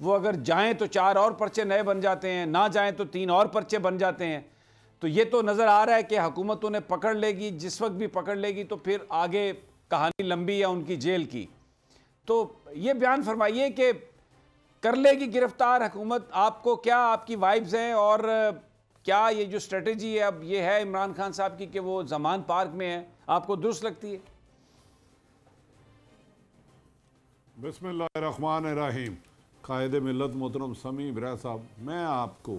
वो अगर जाएं तो 4 और पर्चे नए बन जाते हैं, ना जाएं तो 3 और पर्चे बन जाते हैं। तो ये तो नज़र आ रहा है कि हुकूमत उन्हें पकड़ लेगी, जिस वक्त भी पकड़ लेगी तो फिर आगे कहानी लंबी है उनकी जेल की। तो ये बयान फरमाइए कि कर लेगी गिरफ्तार हुकूमत, आपको क्या आपकी वाइब्स हैं, और क्या ये जो स्ट्रेटजी है अब ये है इमरान खान साहब की कि वो जमान पार्क में है, आपको दुरुस्त लगती है? बिस्मिल्लाहिर्रहमानिर्रहीम। कायदे मिल्लत मोहतरम समी इब्राहिम साहब, मैं आपको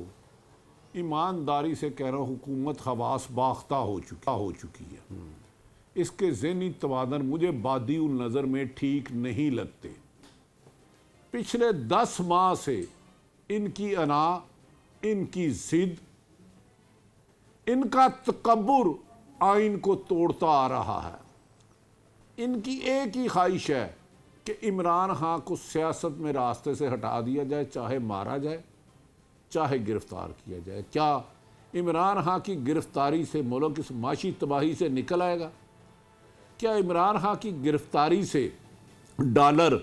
ईमानदारी से कह रहा हूँ, हुकूमत हवास बाख्ता हो चुकी है। इसके ज़हनी तवादन मुझे बादी उल नज़र में ठीक नहीं लगते। पिछले 10 माह से इनकी अना, इनकी जिद, इनका तकब्बुर आइन को तोड़ता आ रहा है। इनकी एक ही ख्वाहिश है कि इमरान खान को सियासत में रास्ते से हटा दिया जाए, चाहे मारा जाए चाहे गिरफ्तार किया जाए। क्या इमरान खान की गिरफ्तारी से मुल्क इस माशी तबाही से निकल आएगा? क्या इमरान खान की गिरफ्तारी से डॉलर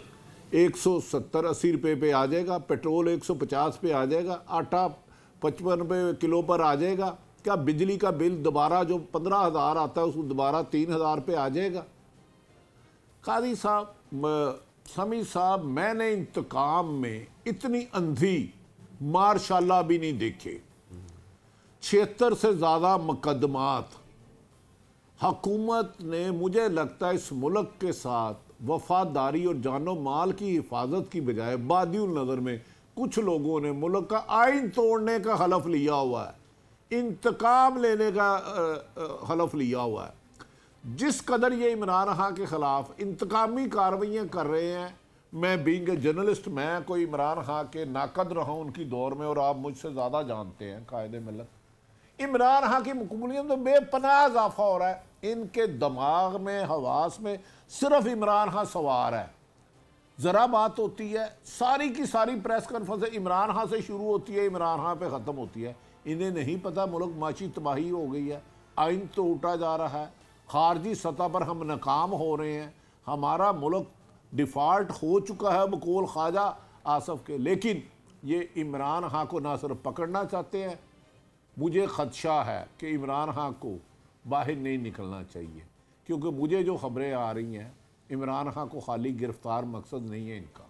170-80 रुपये पे आ जाएगा, पेट्रोल 150 पे आ जाएगा, आटा 55 रुपये किलो पर आ जाएगा? क्या बिजली का बिल दोबारा जो 15,000 आता है उसको दोबारा 3,000 पे आ जाएगा? कादी साहब, समी साहब, मैंने इंतकाम में इतनी अंधी मार्शाल्लाह भी नहीं देखे। 76 से ज़्यादा मुकदमात हुकूमत ने, मुझे लगता है इस मुल्क के साथ वफादारी और जानो माल की हिफाजत की बजाय बादिउल नज़र में कुछ लोगों ने मुल्क का आइन तोड़ने का हलफ लिया हुआ है, इंतकाम लेने का हलफ लिया हुआ है। जिस कदर ये इमरान खान के ख़िलाफ़ इंतकामी कार्रवाइयाँ कर रहे हैं, मैं बीइंग ए जर्नलिस्ट, मैं कोई इमरान खान के नाकद रहा हूँ उनकी दौर में, और आप मुझसे ज़्यादा जानते हैं कायदे मिल्लत। इमरान खान की मकबूलियत तो बेपनाह इजाफा हो रहा है। इनके दिमाग में, हवास में सिर्फ इमरान खान सवार है। ज़रा बात होती है, सारी की सारी प्रेस कॉन्फ्रेंस इमरान खान से शुरू होती है, इमरान खान पे ख़त्म होती है। इन्हें नहीं पता मुल्क माशी तबाही हो गई है, आइन तोड़ा जा रहा है, खारजी सतह पर हम नाकाम हो रहे हैं, हमारा मुल्क डिफ़ॉल्ट हो चुका है बकौल ख्वाजा आसफ के। लेकिन ये इमरान खान को ना सिर्फ पकड़ना चाहते हैं, मुझे ख़दशा है कि इमरान खान को बाहर नहीं निकलना चाहिए, क्योंकि मुझे जो ख़बरें आ रही हैं, इमरान खान को खाली गिरफ्तार मकसद नहीं है इनका,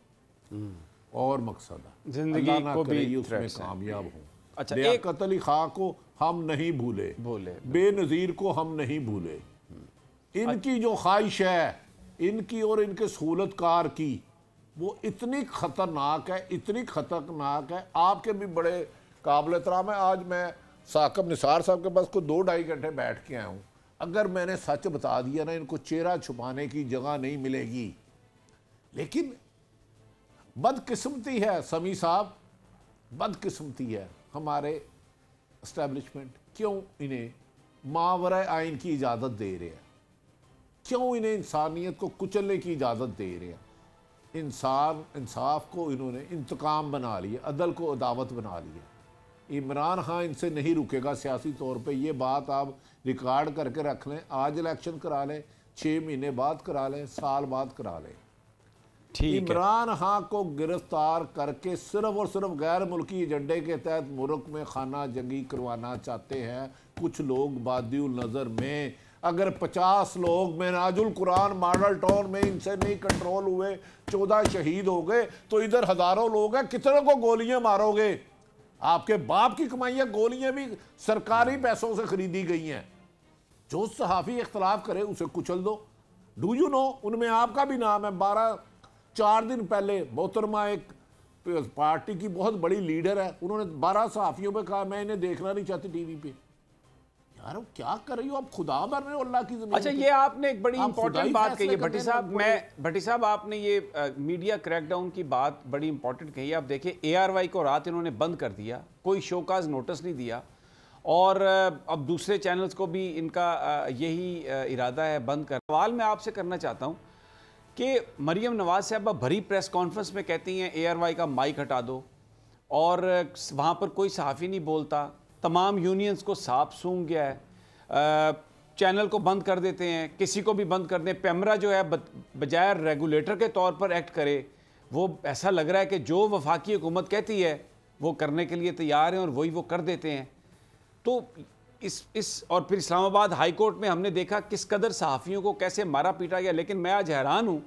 और मकसद है ज़िंदगी को भी उसमें कामयाब हों। अच्छा, लियाकत अली खां को हम नहीं भूले, बेनज़ीर को हम नहीं भूले। इनकी जो ख्वाहिश है इनकी और इनके सहूलतकार की, वो इतनी ख़तरनाक है, इतनी ख़तरनाक है। आपके भी बड़े काबिल एहतराम है। आज मैं साकिब निसार साहब के पास को 2-2.5 घंटे बैठ के आया हूँ। अगर मैंने सच बता दिया ना, इनको चेहरा छुपाने की जगह नहीं मिलेगी। लेकिन बदकिस्मती है समी साहब, बदकिस्मती है हमारे इस्टेब्लिशमेंट। क्यों इन्हें मावरा आइन की इजाज़त दे रहे हैं? क्यों इन्हें इंसानियत को कुचलने की इजाज़त दे रहे हैं? इंसाफ को इन्होंने इंतकाम बना लिया, अदल को अदावत बना लिया। इमरान खान इनसे नहीं रुकेगा सियासी तौर पे। ये बात आप रिकॉर्ड करके रख लें। आज इलेक्शन करा लें, 6 महीने बाद करा लें, साल बाद करा लें। इमरान खान को गिरफ्तार करके सिर्फ और सिर्फ गैर मुल्की एजेंडे के तहत मुल्क में खाना जंगी करवाना चाहते हैं कुछ लोग बादिउल नज़र में। अगर 50 लोग मिनाजुल कुरान मॉडल टाउन में इनसे नहीं कंट्रोल हुए, 14 शहीद हो गए, तो इधर हज़ारों लोग हैं, कितने को गोलियां मारोगे? आपके बाप की कमाइयाँ गोलियां भी सरकारी पैसों से खरीदी गई हैं। जो सहाफ़ी इख्तलाफ करे उसे कुचल दो। डू यू नो, उनमें आपका भी नाम है। 4 दिन पहले मोहतरमा एक पार्टी की बहुत बड़ी लीडर है, उन्होंने 12 सहाफ़ियों पे कहा मैं इन्हें देखना नहीं चाहती टीवी पे। यार क्या कर रही हो आप? खुदा बन रहे हो अल्लाह की ज़मीन। अच्छा, ये आपने एक बड़ी इंपॉर्टेंट बात कही है भट्टी साहब। भट्टी साहब, आपने ये मीडिया क्रैकडाउन की बात बड़ी इंपॉर्टेंट कही है। आप देखिए, ARY को रात इन्होंने बंद कर दिया, कोई शोकाज नोटिस नहीं दिया, और अब दूसरे चैनल्स को भी इनका यही इरादा है बंद कर। सवाल मैं आपसे करना चाहता हूँ कि मरियम नवाज साहबा भरी प्रेस कॉन्फ्रेंस में कहती हैं ARY का माइक हटा दो, और वहाँ पर कोई सहाफ़ी नहीं बोलता, तमाम यूनियंस को सांप सूंघ गया है, चैनल को बंद कर देते हैं, किसी को भी बंद कर दें। पैमरा जो है बजाय रेगुलेटर के तौर पर एक्ट करे, वो ऐसा लग रहा है कि जो वफाकी हुकूमत कहती है वो करने के लिए तैयार हैं और वही वो कर देते हैं। तो इस और फिर इस्लामाबाद हाई कोर्ट में हमने देखा किस कदर सहाफ़ियों को कैसे मारा पीटा गया। लेकिन मैं आज हैरान हूँ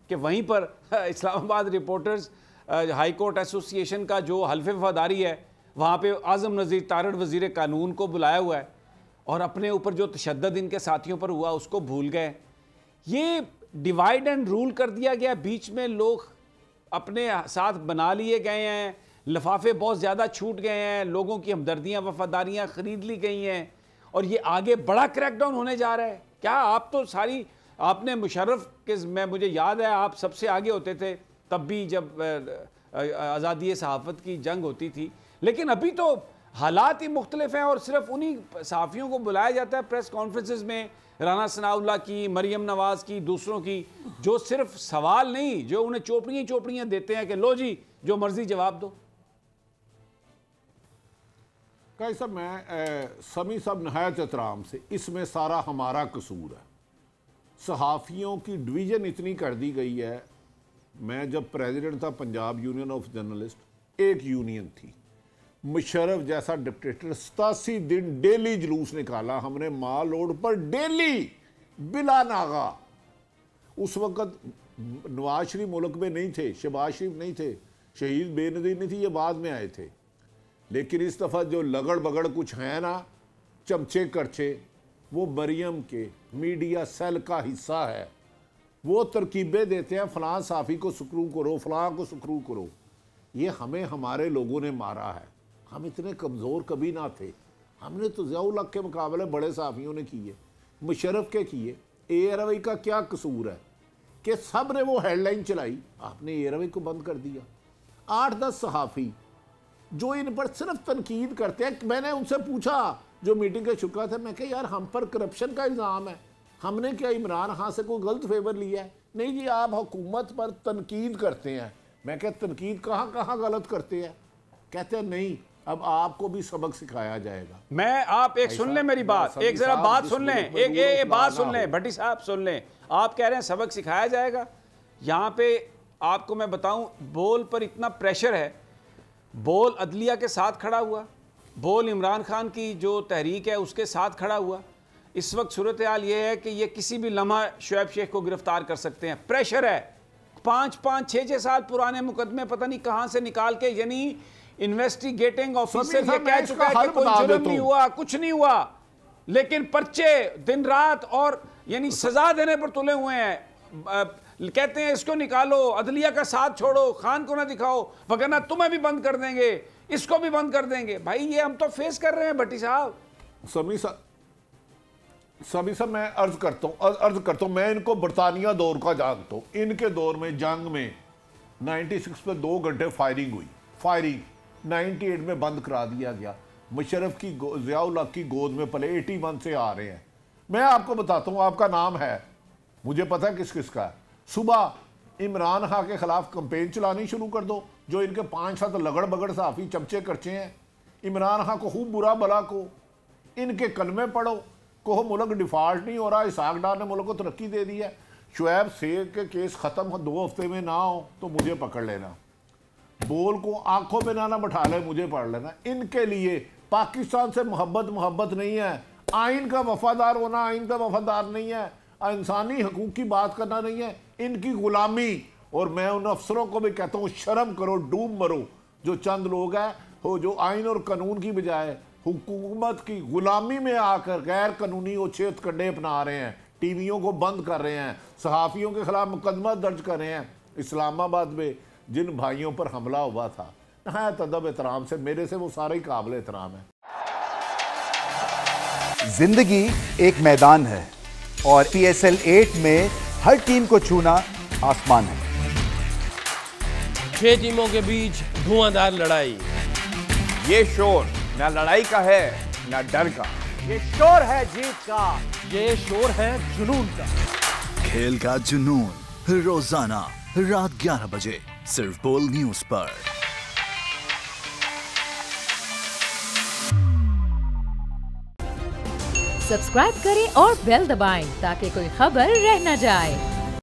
कि वहीं पर Islamabad reporters high court association का जो हल्फ़े वफादारी है, वहाँ पे आज़म नज़ीर तारड़ वज़ीर कानून को बुलाया हुआ है और अपने ऊपर जो तशद्दुद इनके साथियों पर हुआ उसको भूल गए। ये डिवाइड एंड रूल कर दिया गया, बीच में लोग अपने साथ बना लिए गए हैं, लिफाफे बहुत ज़्यादा छूट गए हैं, लोगों की हमदर्दियाँ वफादारियाँ ख़रीद ली गई हैं और ये आगे बड़ा क्रैकडाउन होने जा रहा है। क्या आप तो सारी आपने मुशर्रफ के मैं मुझे याद है आप सबसे आगे होते थे तब भी जब आज़ादी सहाफ़त की जंग होती थी, लेकिन अभी तो हालात ही मुख्तलिफ हैं और सिर्फ उन्हीं सहाफ़ियों को बुलाया जाता है प्रेस कॉन्फ्रेंसेस में, राना सनाउल्लाह की, मरियम नवाज़ की, दूसरों की, जो सिर्फ सवाल नहीं, जो उन्हें चोपड़ियाँ देते हैं कि लो जी जो मर्जी जवाब दो। कैसा मैं समी सब नहायत एहतराम से, इसमें सारा हमारा कसूर है। सहाफ़ियों की डिवीज़न इतनी कर दी गई है। मैं जब प्रेसिडेंट था पंजाब यूनियन ऑफ जर्नलिस्ट, एक यूनियन थी, मुशर्रफ जैसा डिक्टेटर 87 दिन डेली जुलूस निकाला हमने माल रोड पर, डेली बिला नागा। उस वक़्त नवाज शरीफ मुल्क में नहीं थे, शहबाज शरीफ नहीं थे, शहीद बेनज़ीर नहीं थी, ये बाद में आए थे। लेकिन इस दफ़ा जो लगड़ बगड़ कुछ है ना, चमचे करचे, वो मरियम के मीडिया सेल का हिस्सा है। वो तरकीबें देते हैं, फ़लाँ साफ़ी को सुक्रू करो, फ़लाँ को सुक्रू करो। ये हमें हमारे लोगों ने मारा है। हम इतने कमज़ोर कभी ना थे। हमने तो ज़ियाउल हक़ के मुकाबले बड़े साफ़ियों ने किए, मुशर्रफ के किए। एयरवे का क्या कसूर है कि सब ने वो हेडलाइन चलाई, आपने एयरवे को बंद कर दिया। 8-10 सहाफ़ी जो इन पर सिर्फ तनकीद करते हैं। मैंने उनसे पूछा जो मीटिंग के शुक्र थे, मैं कहा यार हम पर करप्शन का इल्ज़ाम है, हमने क्या इमरान खान से कोई गलत फेवर लिया है? नहीं जी आप हुकूमत पर तनकीद करते हैं। मैं क्या तनकीद कहाँ कहाँ गलत करते हैं? कहते हैं नहीं अब आपको भी सबक सिखाया जाएगा। मैं आप एक सुन लें मेरी बात, एक जरा बात सुन लें, एक बात सुन लें भट्टी साहब सुन लें। आप कह रहे हैं सबक सिखाया जाएगा, यहाँ पे आपको मैं बताऊं बोल पर इतना प्रेशर है। बोल अदलिया के साथ खड़ा हुआ, बोल इमरान खान की जो तहरीक है उसके साथ खड़ा हुआ। इस वक्त सूरत हाल ये है कि ये किसी भी लम्हा शुएब शेख को गिरफ्तार कर सकते हैं। प्रेशर है, 5-5, 6-6 साल पुराने मुकदमे पता नहीं कहाँ से निकाल के, यानी इन्वेस्टिगेटिंग ऑफिसर ये कह चुका है कि कोई जुर्म नहीं हुआ, कुछ नहीं हुआ, लेकिन पर्चे दिन रात और यानी सजा देने पर तुले हुए हैं। कहते हैं इसको निकालो, अदलिया का साथ छोड़ो, खान को ना दिखाओ, वरना तुम्हें भी बंद कर देंगे, इसको भी बंद कर देंगे। भाई ये हम तो फेस कर रहे हैं भट्टी साहब। सभी सब मैं अर्ज करता हूँ, मैं इनको बरतानिया दौर का जानता हूँ। इनके दौर में जंग में 96 पे 2 घंटे फायरिंग हुई, फायरिंग 98 में बंद करा दिया गया। मुशर्रफ की ज़ियाउल हक़ की गोद में पले 81 से आ रहे हैं। मैं आपको बताता हूँ, आपका नाम है, मुझे पता है किस किस का है। सुबह इमरान खान के खिलाफ कंपेन चलानी शुरू कर दो, जो इनके 5-7 लगड़ बगड़ साफ़ी चमचे करचे हैं। इमरान खान को खूब बुरा भला को इनके कलमे पढ़ो, को मुल्क डिफ़ॉल्ट नहीं हो रहा, इसहाक डार ने मुल्क को तरक्की दे दी है। शुएब शेख के केस ख़त्म 2 हफ्ते में ना हो तो मुझे पकड़ लेना, बोल को आंखों में ना बैठा ले, मुझे पढ़ लेना। इनके लिए पाकिस्तान से मोहब्बत नहीं है, आइन का वफादार होना आइन का वफादार नहीं है, इंसानी हकूक़ की बात करना नहीं है, इनकी गुलामी। और मैं उन अफसरों को भी कहता हूँ शर्म करो, डूब मरो, जो चंद लोग हैं हो जो आइन और कानून की बजाय हुकूमत की गुलामी में आकर गैर कानूनी ओछेत कंडे अपना रहे हैं, टीवियों को बंद कर रहे हैं, सहाफ़ियों के खिलाफ मुकदमा दर्ज कर रहे हैं। इस्लामाबाद में जिन भाइयों पर हमला हुआ था, नहायत अदब एहतराम से, मेरे से वो सारे ही काबिल एहतराम है। जिंदगी एक मैदान है और PSL 8 में हर टीम को छूना आसमान है। 6 टीमों के बीच धुआंधार लड़ाई। ये शोर ना लड़ाई का है ना डर का, ये शोर है जीत का, ये शोर है जुनून का। खेल का जुनून रोजाना रात 11 बजे सिर्फ बोल न्यूज पर। सब्सक्राइब करें और बेल दबाएं ताकि कोई खबर रह न जाए।